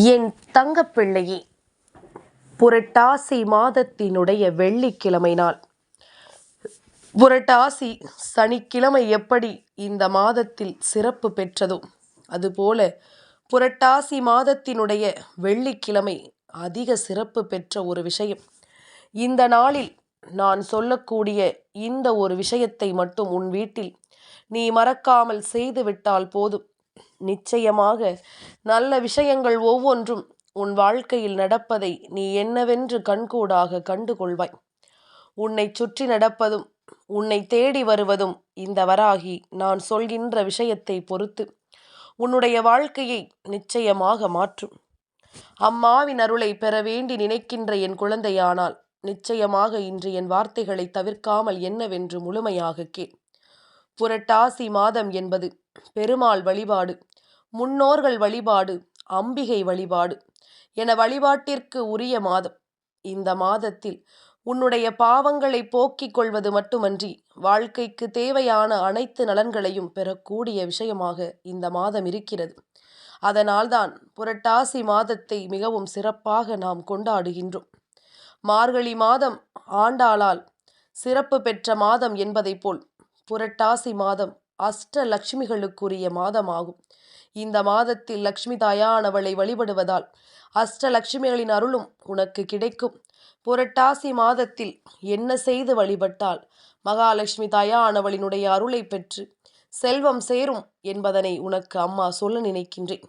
என் தங்கப்பிள்ளையே, புரட்டாசி மாதத்தினுடைய வெள்ளிக்கிழமை நாள். புரட்டாசி சனிக்கிழமை எப்படி இந்த மாதத்தில் சிறப்பு பெற்றதோ அதுபோல புரட்டாசி மாதத்தினுடைய வெள்ளிக்கிழமை அதிக சிறப்பு பெற்ற ஒரு விஷயம். இந்த நாளில் நான் சொல்லக்கூடிய இந்த ஒரு விஷயத்தை மட்டும் உன் வீட்டில் நீ மறக்காமல் செய்துவிட்டால் போதும். நிச்சயமாக நல்ல விஷயங்கள் ஒவ்வொன்றும் உன் வாழ்க்கையில் நடப்பதை நீ என்னவென்று கண்கூடாக கண்டுகொள்வாய். உன்னை சுற்றி நடப்பதும் உன்னை தேடி வருவதும் இந்த வராகி நான் சொல்கின்ற விஷயத்தை பொறுத்து உன்னுடைய வாழ்க்கையை நிச்சயமாக மாற்றும். அம்மாவின் அருளை பெற வேண்டி நினைக்கின்ற என் குழந்தையானால் நிச்சயமாக இன்று என் வார்த்தைகளை தவிர்க்காமல் என்னவென்று முழுமையாக கேள். புரட்டாசி மாதம் என்பது பெருமாள் வழிபாடு, முன்னோர்கள் வழிபாடு, அம்பிகை வழிபாடு என வழிபாட்டிற்கு உரிய மாதம். இந்த மாதத்தில் உன்னுடைய பாவங்களை போக்கிக் கொள்வது மட்டுமன்றி வாழ்க்கைக்கு தேவையான அனைத்து நலன்களையும் பெறக்கூடிய விஷயமாக இந்த மாதம் இருக்கிறது. அதனால்தான் புரட்டாசி மாதத்தை மிகவும் சிறப்பாக நாம் கொண்டாடுகின்றோம். மார்கழி மாதம் ஆண்டாளால் சிறப்பு பெற்ற மாதம் என்பதைப் போல் புரட்டாசி மாதம் அஷ்டலட்சுமிகளுக்குரிய மாதமாகும். இந்த மாதத்தில் லக்ஷ்மி தாயானவளை வழிபடுவதால் அஷ்டலட்சுமிகளின் அருளும் உனக்கு கிடைக்கும். புரட்டாசி மாதத்தில் என்ன செய்து வழிபட்டால் மகாலட்சுமி தாயானவளினுடைய அருளை பெற்று செல்வம் சேரும் என்பதனை உனக்கு அம்மா சொல்ல நினைக்கின்றேன்.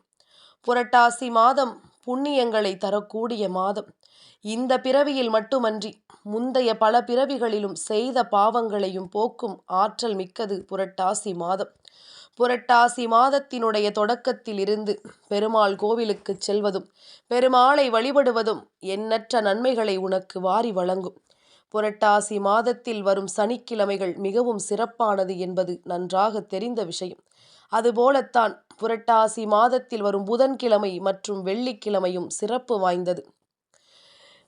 புரட்டாசி மாதம் புண்ணியங்களை தரக்கூடிய மாதம். இந்த பிறவியில் மட்டுமன்றி முந்தைய பல பிறவிகளிலும் செய்த பாவங்களையும் போக்கும் ஆற்றல் மிக்கது புரட்டாசி மாதம். புரட்டாசி மாதத்தினுடைய தொடக்கத்தில் இருந்து பெருமாள் கோவிலுக்கு செல்வதும் பெருமாளை வழிபடுவதும் எண்ணற்ற நன்மைகளை உனக்கு வாரி வழங்கும். புரட்டாசி மாதத்தில் வரும் சனிக்கிழமைகள் மிகவும் சிறப்பானது என்பது நன்றாக தெரிந்த விஷயம். அதுபோலத்தான் புரட்டாசி மாதத்தில் வரும் புதன்கிழமை மற்றும் வெள்ளிக்கிழமையும் சிறப்பு வாய்ந்தது.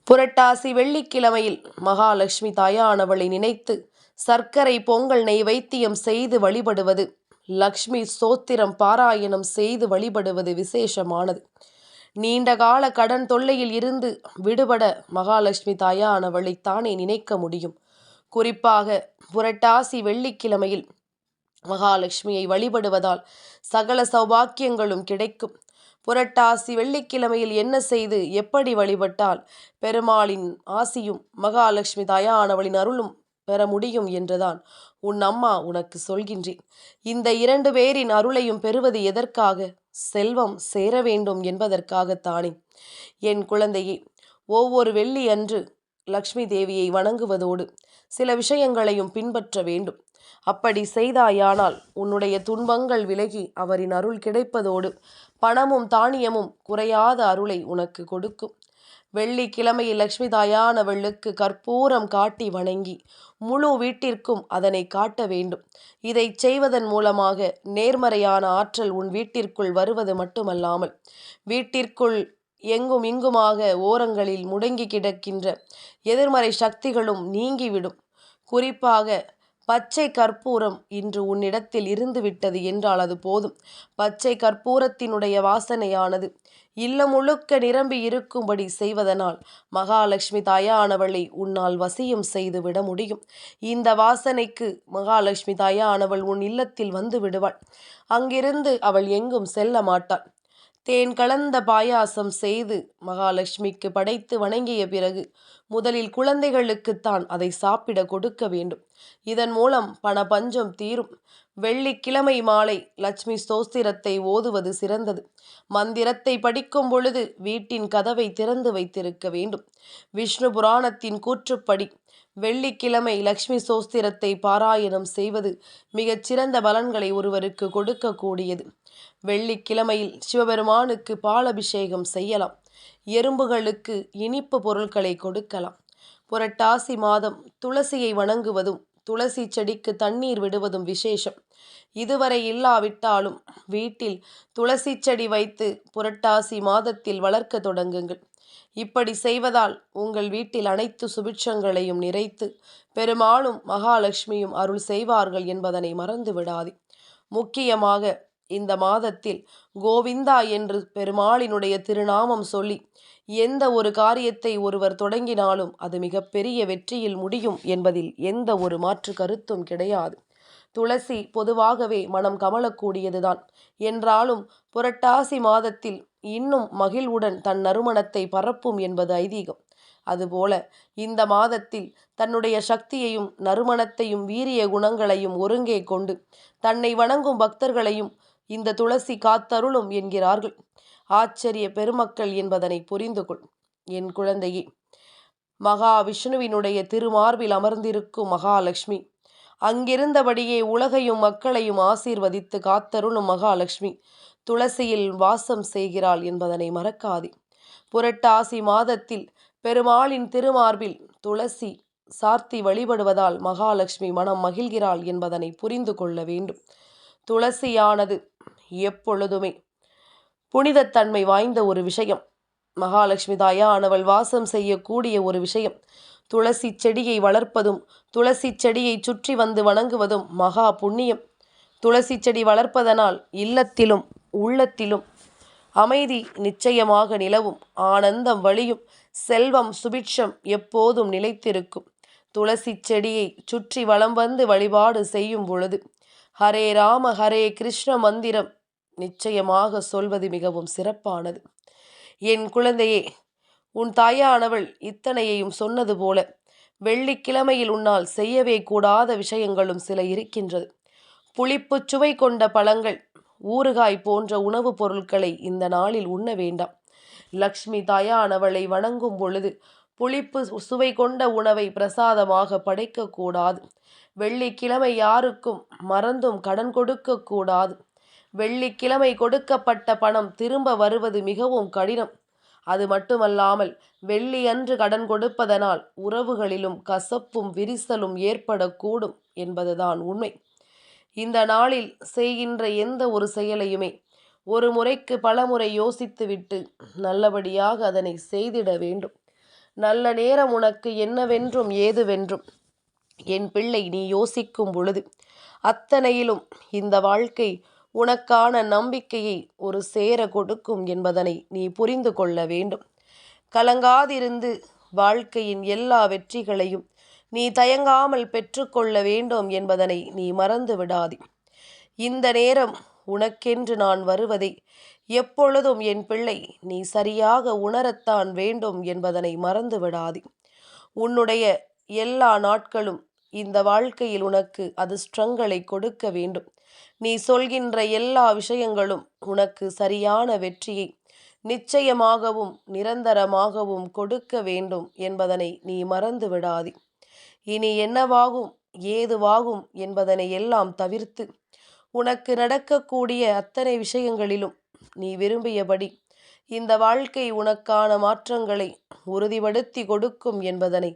புரட்டாசி வெள்ளிக்கிழமையில் மகாலட்சுமி தாயானவளை நினைத்து சர்க்கரை பொங்கல் நெய்வேத்தியம் செய்து வழிபடுவது, லக்ஷ்மி ஸ்தோத்திரம் பாராயணம் செய்து வழிபடுவது விசேஷமானது. நீண்டகால கடன் தொல்லையில் இருந்து விடுபட மகாலட்சுமி தாயானவளை தானே நினைக்க முடியும். குறிப்பாக புரட்டாசி வெள்ளிக்கிழமையில் மகாலட்சுமியை வழிபடுவதால் சகல சௌபாக்கியங்களும் கிடைக்கும். புரட்டாசி வெள்ளிக்கிழமையில் என்ன செய்து எப்படி வழிபட்டால் பெருமாளின் ஆசியும் மகாலட்சுமி தாயானவளின் அருளும் பெற முடியும் என்றுதான் உன் அம்மா உனக்கு சொல்கின்றேன். இந்த 2 பேரின் அருளையும் பெறுவது எதற்காக? செல்வம் சேர வேண்டும் என்பதற்காகத்தானே. என் குழந்தையே, ஒவ்வொரு வெள்ளி அன்று லக்ஷ்மி தேவியை வணங்குவதோடு சில விஷயங்களையும் பின்பற்ற வேண்டும். அப்படி செய்தாயானால் உன்னுடைய துன்பங்கள் விலகி அவரின் அருள் கிடைப்பதோடு பணமும் தானியமும் குறையாத அருளை உனக்கு கொடுக்கும். வெள்ளிக்கிழமையில் லக்ஷ்மி தாயானவளுக்கு கற்பூரம் காட்டி வணங்கி முழு வீட்டிற்கும் அதனை காட்ட வேண்டும். இதை செய்வதன் மூலமாக நேர்மறையான ஆற்றல் உன் வீட்டிற்குள் வருவது மட்டுமல்லாமல் வீட்டிற்குள் எங்கும் இங்குமாக ஓரங்களில் முடங்கி கிடக்கின்ற எதிர்மறை சக்திகளும் நீங்கிவிடும். குறிப்பாக பச்சை கற்பூரம் இன்று உன்னிடத்தில் இருந்துவிட்டது என்றால் அது போதும். பச்சை கற்பூரத்தினுடைய வாசனையானது இல்லம் முழுக்க நிரம்பி இருக்கும்படி செய்வதனால் மகாலட்சுமி தாயானவளை உன்னால் வசியம் செய்து விட முடியும். இந்த வாசனைக்கு மகாலட்சுமி தாயானவள் உன் இல்லத்தில் வந்து விடுவாள். அங்கிருந்து அவள் எங்கும் செல்ல மாட்டாள். தேன் கலந்த பாயாசம் செய்து மகாலட்சுமிக்கு படைத்து வணங்கிய பிறகு முதலில் குழந்தைகளுக்குத்தான் அதை சாப்பிட கொடுக்க வேண்டும். இதன் மூலம் பண பஞ்சம் தீரும். வெள்ளிக்கிழமை மாலை லட்சுமி ஸ்தோத்திரத்தை ஓதுவது சிறந்தது. மந்திரத்தை படிக்கும் பொழுது வீட்டின் கதவை திறந்து வைத்திருக்க வேண்டும். விஷ்ணு புராணத்தின் கூற்றுப்படி வெள்ளிக்கிழமை லக்ஷ்மி ஸ்தோத்திரத்தை பாராயணம் செய்வது மிகச்சிறந்த பலன்களை ஒருவருக்கு கொடுக்கக்கூடியது. வெள்ளிக்கிழமையில் சிவபெருமானுக்கு பாலபிஷேகம் செய்யலாம். எறும்புகளுக்கு இனிப்பு பொருட்களை கொடுக்கலாம். புரட்டாசி மாதம் துளசியை வணங்குவதும் துளசி செடிக்கு தண்ணீர் விடுவதும் விசேஷம். இதுவரை இல்லாவிட்டாலும் வீட்டில் துளசி செடி வைத்து புரட்டாசி மாதத்தில் வளர்க்க தொடங்குங்கள். இப்படி செய்வதால் உங்கள் வீட்டில் அனைத்து சுபிட்சங்களையும் நிறைத்து பெருமாளும் மகாலட்சுமியும் அருள் செய்வார்கள் என்பதனை மறந்து விடாதே. முக்கியமாக இந்த மாதத்தில் கோவிந்தா என்று பெருமாளினுடைய திருநாமம் சொல்லி எந்த ஒரு காரியத்தை ஒருவர் தொடங்கினாலும் அது மிகப்பெரிய வெற்றியில் முடியும் என்பதில் எந்த ஒரு மாற்று கருத்தும் கிடையாது. துளசி பொதுவாகவே மனம் கமலக்கூடியதுதான். என்றாலும் புரட்டாசி மாதத்தில் இன்னும் மகிழ்வுடன் தன் நறுமணத்தை பரப்பும் என்பது ஐதீகம். அதுபோல இந்த மாதத்தில் தன்னுடைய சக்தியையும் நறுமணத்தையும் வீரிய குணங்களையும் ஒருங்கே கொண்டு தன்னை வணங்கும் பக்தர்களையும் இந்த துளசி காத்தருளும் என்கிறார்கள் ஆச்சரிய பெருமக்கள் என்பதனை புரிந்து கொள். என் குழந்தையே, மகாவிஷ்ணுவினுடைய திருமார்பில் அமர்ந்திருக்கும் மகாலட்சுமி, அங்கிருந்தபடியே உலகையும் மக்களையும் ஆசீர்வதித்து காத்தருளும் மகாலட்சுமி துளசியில் வாசம் செய்கிறாள் என்பதனை மறக்காதே. புரட்டாசி மாதத்தில் பெருமாளின் திருமார்பில் துளசி சார்த்தி வழிபடுவதால் மகாலட்சுமி மனம் மகிழ்கிறாள் என்பதனை புரிந்து கொள்ள வேண்டும். துளசியானது எப்பொழுதுமே புனிதத்தன்மை வாய்ந்த ஒரு விஷயம். மகாலட்சுமி தாயானவள் வாசம் செய்யக்கூடிய ஒரு விஷயம். துளசி செடியை வளர்ப்பதும் துளசி செடியை சுற்றி வந்து வணங்குவதும் மகா புண்ணியம். துளசி செடி வளர்ப்பதனால் இல்லத்திலும் உள்ளத்திலும் அமைதி நிச்சயமாக நிலவும், ஆனந்தம் வழியும், செல்வம் சுபிட்சம் எப்போதும் நிலைத்திருக்கும். துளசி செடியை சுற்றி வலம் வந்து வழிபாடு செய்யும் பொழுது ஹரே ராம ஹரே கிருஷ்ண மந்திரம் நிச்சயமாக சொல்வது மிகவும் சிறப்பானது. என் குழந்தையே, உன் தாயானவள் இத்தனையையும் சொன்னது போல வெள்ளிக்கிழமையில் உன்னால் செய்யவே கூடாத விஷயங்களும் சில இருக்கின்றது. புளிப்பு சுவை கொண்ட பழங்கள், ஊறுகாய் போன்ற உணவுப் பொருட்களை இந்த நாளில் உண்ண வேண்டாம். லக்ஷ்மி தாயானவளை வணங்கும் பொழுது புளிப்பு சுவை கொண்ட உணவை பிரசாதமாக படைக்கக்கூடாது. வெள்ளிக்கிழமை யாருக்கும் மறந்தும் கடன் கொடுக்கக்கூடாது. வெள்ளிக்கிழமை கொடுக்கப்பட்ட பணம் திரும்ப வருவது மிகவும் கடினம். அது மட்டுமல்லாமல் வெள்ளி அன்று கடன் கொடுப்பதனால் உறவுகளிலும் கசப்பும் விரிசலும் ஏற்படக்கூடும் என்பதுதான் உண்மை. இந்த நாளில் செய்கின்ற எந்த ஒரு செயலையுமே ஒரு முறைக்கு பலமுறை யோசித்துவிட்டு நல்லபடியாக அதனை செய்திட வேண்டும். நல்ல நேரம் உனக்கு என்னவென்றும் ஏதுவென்றும் என் பிள்ளை நீ யோசிக்கும் பொழுது அத்தனையிலும் இந்த வாழ்க்கை உனக்கான நம்பிக்கையை ஒரு சேர கொடுக்கும் என்பதனை நீ புரிந்து கொள்ள வேண்டும். கலங்காதிருந்து வாழ்க்கையின் எல்லா வெற்றிகளையும் நீ தயங்காமல் பெற்றுக்கொள்ள வேண்டும் என்பதனை நீ மறந்து விடாதே. இந்த நேரம் உனக்கென்று நான் வருவதை எப்பொழுதும் என் பிள்ளை நீ சரியாக உணரத்தான் வேண்டும் என்பதனை மறந்து விடாதே. உன்னுடைய எல்லா நாட்களும் இந்த வாழ்க்கையில் உனக்கு அதிர்ஷ்டங்களை கொடுக்க வேண்டும். நீ சொல்கின்ற எல்லா விஷயங்களும் உனக்கு சரியான வெற்றியை நிச்சயமாகவும் நிரந்தரமாகவும் கொடுக்க வேண்டும் என்பதனை நீ மறந்து விடாதே. இனி என்னவாகும் ஏதுவாகும் என்பதனை எல்லாம் தவிர்த்து உனக்கு நடக்கக்கூடிய அத்தனை விஷயங்களிலும் நீ விரும்பியபடி இந்த வாழ்க்கை உனக்கான மாற்றங்களை உறுதிப்படுத்தி கொடுக்கும் என்பதனை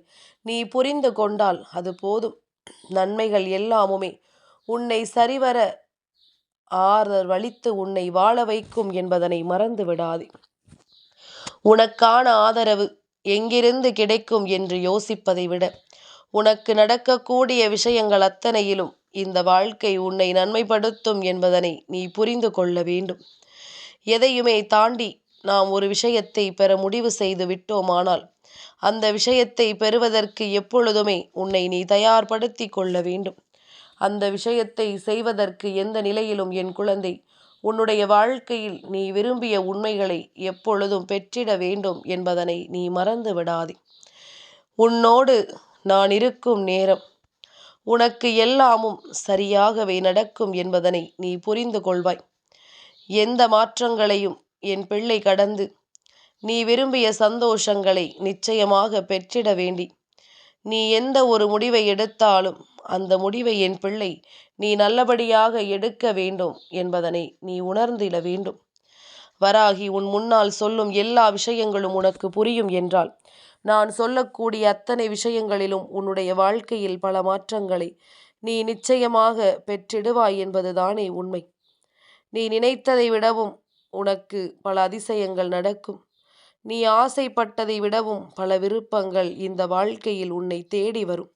நீ புரிந்து கொண்டால் அது போதும். நன்மைகள் எல்லாமுமே உன்னை சரிவர ஆதரவளித்து உன்னை வாழ வைக்கும் என்பதனை மறந்து விடாதே. உனக்கான ஆதரவு எங்கிருந்து கிடைக்கும் என்று யோசிப்பதை விட உனக்கு நடக்கக்கூடிய விஷயங்கள் அத்தனையிலும் இந்த வாழ்க்கை உன்னை நன்மைப்படுத்தும் என்பதனை நீ புரிந்து கொள்ள வேண்டும். எதையுமே தாண்டி நாம் ஒரு விஷயத்தை பெற முடிவு செய்து விட்டோமானால் அந்த விஷயத்தை பெறுவதற்கு எப்பொழுதுமே உன்னை நீ தயார்படுத்தி கொள்ள வேண்டும். அந்த விஷயத்தை செய்வதற்கு எந்த நிலையிலும் என் குழந்தை உன்னுடைய வாழ்க்கையில் நீ விரும்பிய உண்மைகளை எப்பொழுதும் பெற்றிட வேண்டும் என்பதனை நீ மறந்து விடாதே. உன்னோடு நான் இருக்கும் நேரம் உனக்கு எல்லாமும் சரியாகவே நடக்கும் என்பதனை நீ புரிந்து கொள்வாய். எந்த மாற்றங்களையும் என் பிள்ளை கடந்து நீ விரும்பிய சந்தோஷங்களை நிச்சயமாக பெற்றிட வேண்டி நீ எந்த ஒரு முடிவை எடுத்தாலும் அந்த முடிவை என் பிள்ளை நீ நல்லபடியாக எடுக்க வேண்டும் என்பதனை நீ உணர்ந்திட வேண்டும். வராகி உன் முன்னால் சொல்லும் எல்லா விஷயங்களும் உனக்கு புரியும் என்றால் நான் சொல்லக்கூடிய அத்தனை விஷயங்களிலும் உன்னுடைய வாழ்க்கையில் பல மாற்றங்களை நீ நிச்சயமாக பெற்றிடுவாய் என்பதுதானே உண்மை. நீ நினைத்ததை விடவும் உனக்கு பல அதிசயங்கள் நடக்கும். நீ ஆசைப்பட்டதை விடவும் பல விருப்பங்கள் இந்த வாழ்க்கையில் உன்னை தேடி வரும்.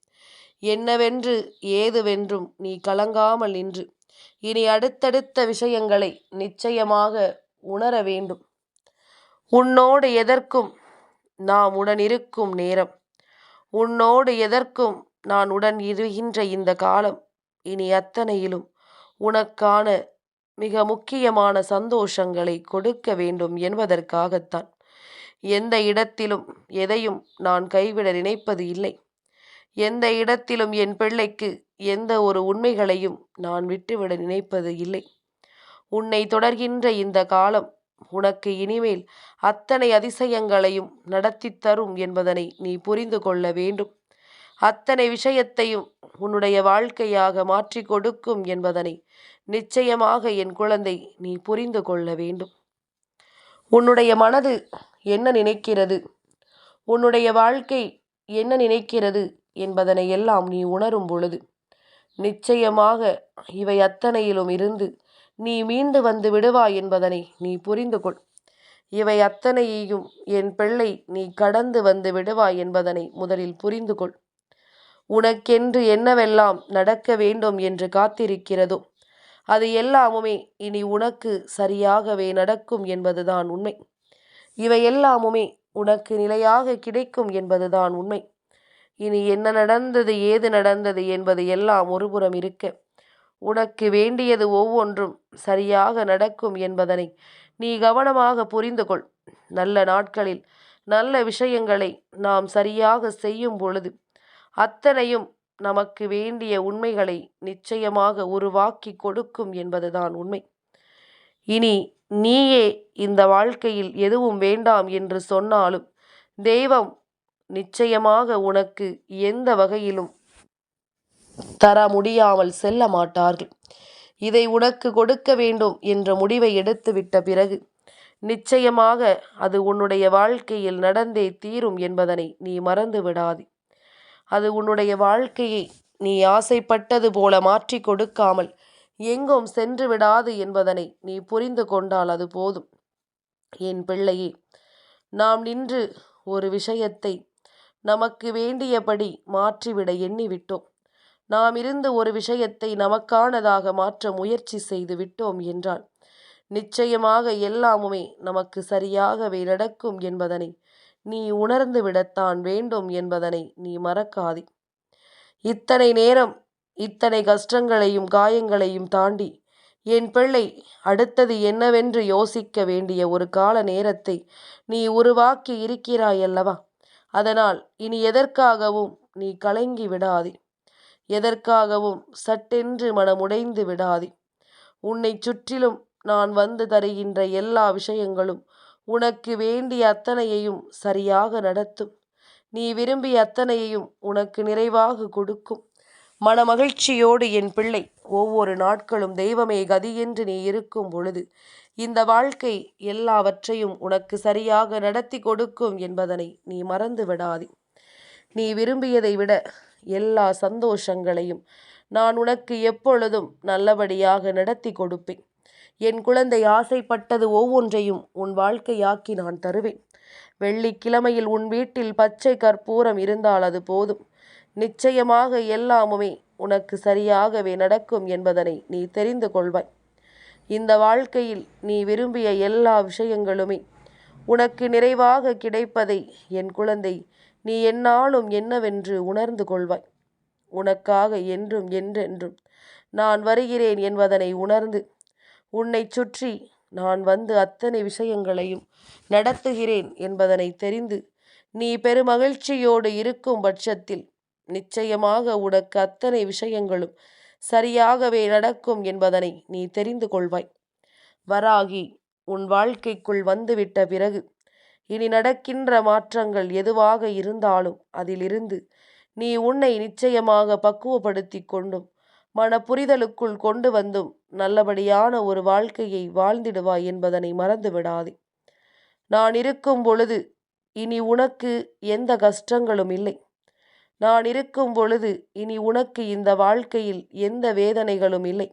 என்னவென்று ஏதுவென்றும் நீ கலங்காமல் நின்று இனி அடுத்தடுத்த விஷயங்களை நிச்சயமாக உணர வேண்டும். உன்னோடு எதற்கும் நாம் உடனிருக்கும் நேரம், உன்னோடு எதற்கும் நான் உடன் இருக்கின்ற இந்த காலம், இனி அத்தனையிலும் உனக்கான மிக முக்கியமான சந்தோஷங்களை கொடுக்க வேண்டும் என்பதற்காகத்தான். எந்த இடத்திலும் எதையும் நான் கைவிட நினைப்பது இல்லை. எந்த இடத்திலும் என் பிள்ளைக்கு எந்த ஒரு உண்மைகளையும் நான் விட்டுவிட நினைப்பது இல்லை. உன்னை தொடர்கின்ற இந்த காலம் உனக்கு இனிமேல் அத்தனை அதிசயங்களையும் நடத்தி தரும் என்பதனை நீ புரிந்து கொள்ள வேண்டும். அத்தனை விஷயத்தையும் உன்னுடைய வாழ்க்கையாக மாற்றி கொடுக்கும் என்பதனை நிச்சயமாக என் குழந்தை நீ புரிந்து கொள்ள வேண்டும். உன்னுடைய மனது என்ன நினைக்கிறது, உன்னுடைய வாழ்க்கை என்ன நினைக்கிறது என்பதனை எல்லாம் நீ உணரும் பொழுது நிச்சயமாக இவை அத்தனையிலும் இருந்து நீ மீண்டு வந்து விடுவாய் என்பதனை நீ புரிந்து கொள். இவை அத்தனையையும் என் பிள்ளை நீ கடந்து வந்து விடுவாய் என்பதனை முதலில் புரிந்து கொள். உனக்கென்று என்னவெல்லாம் நடக்க வேண்டும் என்று காத்திருக்கிறதோ அது எல்லாமுமே இனி உனக்கு சரியாகவே நடக்கும் என்பதுதான் உண்மை. இவை எல்லாமுமே உனக்கு நிலையாக கிடைக்கும் என்பதுதான் உண்மை. இனி என்ன நடந்தது, ஏது நடந்தது என்பது எல்லாம் ஒருபுறம் இருக்க, உனக்கு வேண்டியது ஒவ்வொன்றும் சரியாக நடக்கும் என்பதனை நீ கவனமாக புரிந்து கொள். நல்ல நாட்களில் நல்ல விஷயங்களை நாம் சரியாக செய்யும் பொழுது அத்தனையும் நமக்கு வேண்டிய உண்மைகளை நிச்சயமாக உருவாக்கி கொடுக்கும் என்பதுதான் உண்மை. இனி நீயே இந்த வாழ்க்கையில் எதுவும் வேண்டாம் என்று சொன்னாலும் தெய்வம் நிச்சயமாக உனக்கு எந்த வகையிலும் தர முடியாமல் செல்ல மாட்டார்கள். இதை உனக்கு கொடுக்க வேண்டும் என்ற முடிவை எடுத்துவிட்ட பிறகு நிச்சயமாக அது உன்னுடைய வாழ்க்கையில் நடந்தே தீரும் என்பதனை நீ மறந்து விடாதே. அது உன்னுடைய வாழ்க்கையை நீ ஆசைப்பட்டது போல மாற்றி கொடுக்காமல் எங்கும் சென்று விடாது என்பதனை நீ புரிந்து கொண்டால் அது போதும். என் பிள்ளையே, நாம் நின்று ஒரு விஷயத்தை நமக்கு வேண்டியபடி மாற்றிவிட எண்ணிவிட்டோம். நாம் இருந்து ஒரு விஷயத்தை நமக்கானதாக மாற்ற முயற்சி செய்து விட்டோம் என்றால் நிச்சயமாக எல்லாமுமே நமக்கு சரியாகவே நடக்கும் என்பதனை நீ உணர்ந்து விடத்தான் வேண்டும் என்பதனை நீ மறக்காதே. இத்தனை நேரம் இத்தனை கஷ்டங்களையும் காயங்களையும் தாண்டி என் பிள்ளை அடுத்தது என்னவென்று யோசிக்க வேண்டிய ஒரு கால நேரத்தை நீ உருவாக்கி இருக்கிறாய் அல்லவா? அதனால் இனி எதற்காகவும் நீ கலங்கி விடாதே. எதற்காகவும் சட்டென்று மனமுடைந்து விடாதே. உன்னை சுற்றிலும் நான் வந்து தருகின்ற எல்லா விஷயங்களும் உனக்கு வேண்டிய அத்தனையையும் சரியாக நடத்தும். நீ விரும்பிய அத்தனையையும் உனக்கு நிறைவாக கொடுக்கும். மனமகிழ்ச்சியோடு என் பிள்ளை ஒவ்வொரு நாட்களும் தெய்வமே கதி என்று நீ இருக்கும் பொழுது இந்த வாழ்க்கை எல்லாவற்றையும் உனக்கு சரியாக நடத்தி கொடுக்கும் என்பதனை நீ மறந்து விடாதே. நீ விரும்பியதை விட எல்லா சந்தோஷங்களையும் நான் உனக்கு எப்பொழுதும் நல்லபடியாக நடத்தி கொடுப்பேன். என் குழந்தை ஆசைப்பட்டது ஒவ்வொன்றையும் உன் வாழ்க்கையாக்கி நான் தருவேன். வெள்ளிக்கிழமையில் உன் வீட்டில் பச்சை கற்பூரம் இருந்தால் அது போதும். நிச்சயமாக எல்லாமுமே உனக்கு சரியாகவே நடக்கும் என்பதனை நீ தெரிந்து கொள்வாய். இந்த வாழ்க்கையில் நீ விரும்பிய எல்லா விஷயங்களுமே உனக்கு நிறைவாக கிடைப்பதை என் குழந்தை நீ எந்நாளும் என்னவென்று உணர்ந்து கொள்வாய். உனக்காக என்றும் என்றென்றும் நான் வருகிறேன் என்பதனை உணர்ந்து உன்னை சுற்றி நான் வந்து அத்தனை விஷயங்களையும் நடத்துகிறேன் என்பதனை தெரிந்து நீ பெருமகிழ்ச்சியோடு இருக்கும் பட்சத்தில் நிச்சயமாக உனக்கு அத்தனை விஷயங்களும் சரியாகவே நடக்கும் என்பதனை நீ தெரிந்து கொள்வாய். வராகி உன் வாழ்க்கைக்குள் வந்துவிட்ட பிறகு இனி நடக்கின்ற மாற்றங்கள் எதுவாக இருந்தாலும் அதிலிருந்து நீ உன்னை நிச்சயமாக பக்குவப்படுத்தி கொண்டும் மனப்புரிதலுக்குள் கொண்டு வந்தும் நல்லபடியான ஒரு வாழ்க்கையை வாழ்ந்திடுவாய் என்பதனை மறந்து விடாதே. நான் இருக்கும் பொழுது இனி உனக்கு எந்த கஷ்டங்களும் இல்லை. நான் இருக்கும் பொழுது இனி உனக்கு இந்த வாழ்க்கையில் எந்த வேதனைகளும் இல்லை.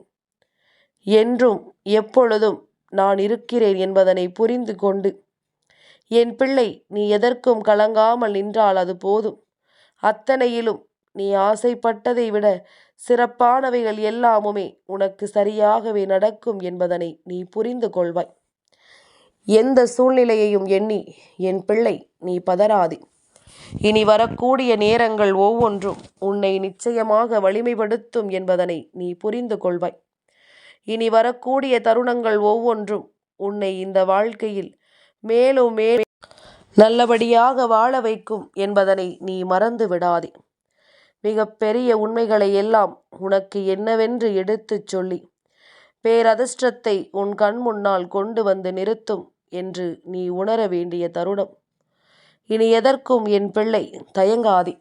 என்றும் எப்பொழுதும் நான் இருக்கிறேன் என்பதனை புரிந்து கொண்டு என் பிள்ளை நீ எதற்கும் கலங்காமல் நின்றால் அது போதும். அத்தனையிலும் நீ ஆசைப்பட்டதை விட சிறப்பானவைகள் எல்லாமுமே உனக்கு சரியாகவே நடக்கும் என்பதனை நீ புரிந்து கொள்வாய். எந்த சூழ்நிலையையும் எண்ணி என் பிள்ளை நீ பதறாதே. இனி வரக்கூடிய நேரங்கள் ஒவ்வொன்றும் உன்னை நிச்சயமாக வலிமைப்படுத்தும் என்பதனை நீ புரிந்து கொள்வாய். இனி வரக்கூடிய தருணங்கள் ஒவ்வொன்றும் உன்னை இந்த வாழ்க்கையில் மேலும் மேலும் நல்லபடியாக வாழ வைக்கும் என்பதனை நீ மறந்து விடாதே. மிக பெரிய உண்மைகளை எல்லாம் உனக்கு என்னவென்று எடுத்துச் சொல்லி பேரதிர்ஷ்டத்தை உன் கண் முன்னால் கொண்டு வந்து நிறுத்தும் என்று நீ உணர வேண்டிய தருணம். இனி எதற்கும் என் பிள்ளை தயங்காதே.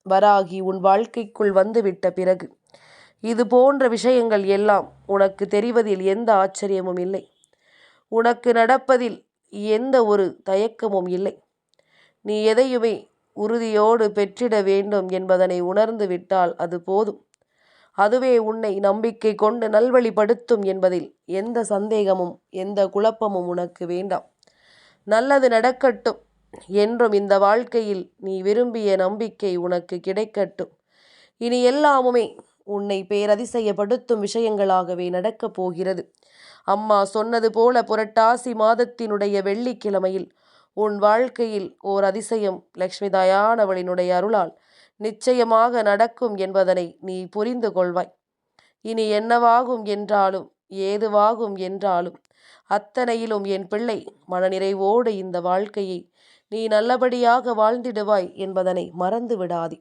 வராகி உன் வாழ்க்கைக்குள் வந்துவிட்ட பிறகு இது போன்ற விஷயங்கள் எல்லாம் உனக்கு தெரிவதில் எந்த ஆச்சரியமும் இல்லை. உனக்கு நடப்பதில் எந்த ஒரு தயக்கமும் இல்லை. நீ எதையுமே உறுதியோடு பெற்றிட வேண்டும் என்பதனை உணர்ந்து விட்டால் அது போதும். அதுவே உன்னை நம்பிக்கை கொண்டு நல்வழிப்படுத்தும் என்பதில் எந்த சந்தேகமும் எந்த குழப்பமும் உனக்கு வேண்டாம். நல்லது நடக்கட்டும். என்றும் இந்த வாழ்க்கையில் நீ விரும்பிய நம்பிக்கை உனக்கு கிடைக்கட்டும். இனி எல்லாமுமே உன்னை பேரதிசயப்படுத்தும் விஷயங்களாகவே நடக்கப் போகிறது. அம்மா சொன்னது போல புரட்டாசி மாதத்தினுடைய வெள்ளிக்கிழமையில் உன் வாழ்க்கையில் ஓர் அதிசயம் லக்ஷ்மி தாயானவளினுடைய அருளால் நிச்சயமாக நடக்கும் என்பதனை நீ புரிந்து கொள்வாய். இனி என்னவாகும் என்றாலும் ஏதுவாகும் என்றாலும் அத்தனையிலும் என் பிள்ளை மனநிறைவோடு இந்த வாழ்க்கையை நீ நல்லபடியாக வாழ்ந்திடுவாய் என்பதனை மறந்து விடாதே.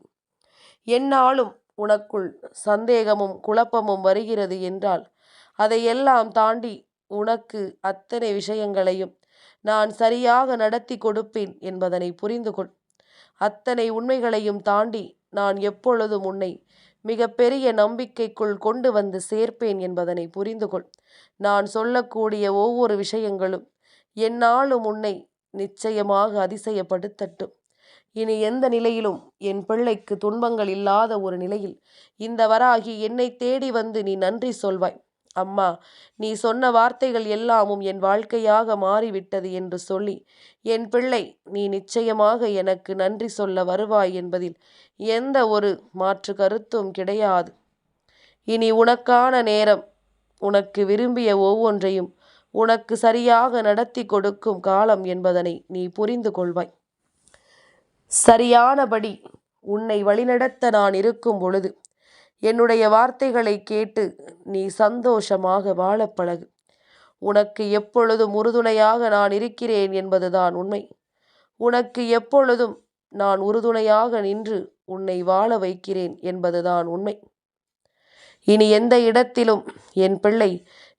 எந்நாளும் உனக்குள் சந்தேகமும் குழப்பமும் வருகிறது என்றால் அதையெல்லாம் தாண்டி உனக்கு அத்தனை விஷயங்களையும் நான் சரியாக நடத்தி கொடுப்பேன் என்பதனை புரிந்து கொள். அத்தனை உண்மைகளையும் தாண்டி நான் எப்பொழுதும் உன்னை மிக பெரிய நம்பிக்கைக்குள் கொண்டு வந்து சேர்ப்பேன் என்பதனை புரிந்து கொள். நான் சொல்லக்கூடிய ஒவ்வொரு விஷயங்களும் எந்நாளும் உன்னை நிச்சயமாக அதிசயப்படுத்தட்டும். இனி எந்த நிலையிலும் என் பிள்ளைக்கு துன்பங்கள் இல்லாத ஒரு நிலையில் இந்த வராகி என்னை தேடி வந்து நீ நன்றி சொல்வாய். அம்மா, நீ சொன்ன வார்த்தைகள் எல்லாமும் என் வாழ்க்கையாக மாறிவிட்டது என்று சொல்லி என் பிள்ளை நீ நிச்சயமாக எனக்கு நன்றி சொல்ல வருவாய் என்பதில் எந்த ஒரு மாற்று கருத்தும் கிடையாது. இனி உனக்கான நேரம், உனக்கு விரும்பிய ஒவ்வொன்றையும் உனக்கு சரியாக நடத்தி கொடுக்கும் காலம் என்பதனை நீ புரிந்து கொள்வாய். சரியானபடி உன்னை வழிநடத்த நான் இருக்கும் பொழுது என்னுடைய வார்த்தைகளை கேட்டு நீ சந்தோஷமாக வாழப் பழகு. உனக்கு எப்பொழுதும் உறுதுணையாக நான் இருக்கிறேன் என்பதுதான் உண்மை. உனக்கு எப்பொழுதும் நான் உறுதுணையாக நின்று உன்னை வாழ வைக்கிறேன் என்பதுதான் உண்மை. இனி எந்த இடத்திலும் என் பிள்ளை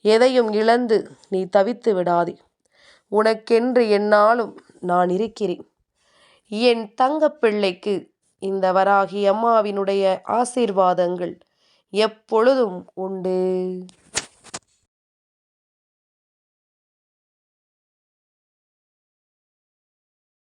எதையும் இழந்து நீ தவித்து விடாதே. உனக்கென்று எந்நாளும் நான் இருக்கிறேன். என் தங்கப்பிள்ளைக்கு இந்த வராகி அம்மாவினுடைய ஆசீர்வாதங்கள் எப்பொழுதும் உண்டு.